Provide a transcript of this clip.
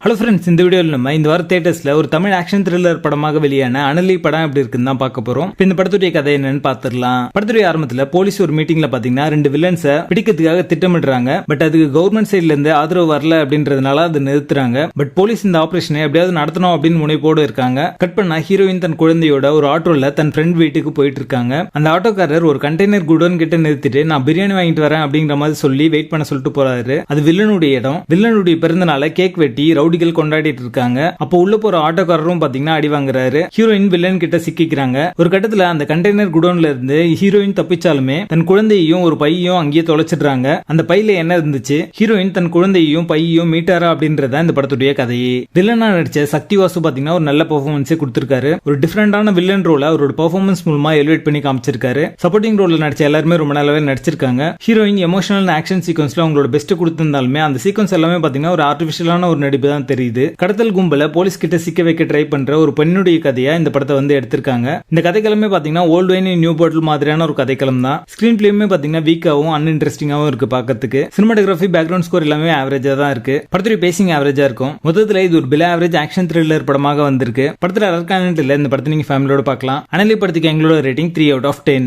Hello friends, இந்த வீடியோவில் நம்ம இந்த வார தியேட்டர்ஸ்ல ஒரு தமிழ் ஆக்ஷன் த்ரில்லர் படமாக வெளியான அனலி படம் எப்படி இருக்குன்னு தான் பார்க்க போறோம். இந்த படத்துடைய கதை என்னன்னு பார்த்துடலாம். படத்துடைய ஆரம்பத்துல போலீஸ் ஒரு மீட்டிங்ல பாத்தீங்கன்னா 2 வில்லன்ஸை பிடிக்கிறதுக்காக திட்டமிடுறாங்க. பட் அதுக்கு கவர்மெண்ட் சைட்ல இருந்து ஆதரவு வரல அப்படின்றதுனால அதை நிறுத்துறாங்க. பட் போலீஸ் இந்த ஆபரேஷனை எப்படியாவது நடத்தணும் அப்படின்னு முனைப்போடு இருக்காங்க. கட் பண்ணா ஹீரோயின் தன் குழந்தையோட ஒரு ஆட்டோல தன் ஃப்ரெண்ட் வீட்டுக்கு போயிட்டு இருக்காங்க. அந்த ஆட்டோக்காரர் ஒரு கண்டெய்னர் குடோன் கிட்ட நிறுத்திட்டு நான் பிரியாணி வாங்கிட்டு வரேன் அப்படிங்கிற மாதிரி சொல்லி வெயிட் பண்ண சொல்லிட்டு போறாரு. அது வில்லனுடைய இடம். வில்லனுடைய பிறந்தநாளை கேக் வெட்டி ரவுடிகள் கொண்டாடிட்டு இருக்காங்க. அப்போ உள்ள போற ஆட்டோக்காரரும் பாத்தீங்கன்னா அடி வாங்குறாரு. ஹீரோயின் வில்லன் கிட்ட சிக்கிக்கிறாங்க. ஒரு கட்டத்துல அந்த கண்டெய்னர் குடோன்ல இருந்து ஹீரோயின் தப்பிச்சாலுமே தன் குழந்தையையும் ஒரு பையையும் அங்கேயே தொலைச்சிடுறாங்க. அந்த பையில என்ன இருந்துச்சு, ஹீரோயின் தன் குழந்தையையும் பையையும் மீட்டாரா அப்படின்றத இந்த படத்துடைய கதையே. வில்லனா நடிச்ச சக்தி வாசு பாத்தீங்கன்னா ஒரு நல்ல பெர்ஃபார்மன்ஸே கொடுத்திருக்காரு. ஒரு டிஃபரெண்டான வில்லன் ரோல அவரோட பெர்ஃபார்மன்ஸ் மூலமா எலிவேட் பண்ணி காமிச்சிருக்காரு. சப்போர்ட்டிங் ரோல்ல நடிச்ச எல்லாருமே ரொம்ப நல்லாவே நடிச்சிருக்காங்க. ஹீரோயின் எமோஷனல் ஆக்ஷன் சீக்வன்ஸ்ல அவங்களோட பெஸ்ட் கொடுத்திருந்தாலுமே அந்த சீக்வன்ஸ் எல்லாமே பாத்தீங்கன்னா ஒரு ஆர்டிபிஷியலான ஒரு நடிப்பு தான் தெரியுது. கடத்தல் கும்பல போலீஸ் கிட்ட சிக்க வைக்க ட்ரை பண்ற ஒரு பெண்ணுடைய கதையா இந்த படத்தை எடுத்திருக்காங்க. இந்த கதைக்கிழமை பாத்தீங்கன்னா ஓல்டு வைன் நியூ பாட்டில் மாதிரியான ஒரு கதைக்களம் தான். ஸ்கிரீன் பிளேயுமே பாத்தீங்கன்னா வீக்காவும் அன்இன்ட்ரெஸ்டிங்காவும் இருக்கு பாக்கிறதுக்கு. சினிமாட்டோகிராஃபி, பேக்ரவுண்ட் ஸ்கோர் எல்லாமே ஆவரேஜா தான் இருக்கு. படத்துடைய பேசிங் ஆவரேஜா இருக்கும். மொத்தத்துல இது ஒரு பிலோ ஆவரேஜ் ஆக்ஷன் த்ரில்லர் படமாக வந்திருக்கு. படத்துல ரர் கான்டென்ட் இல்ல. இந்த படத்தை நீங்க ஃபேமிலியோட பார்க்கலாம். அனலி படத்துக்கு எங்களோட ரேட்டிங் 3 out of 10.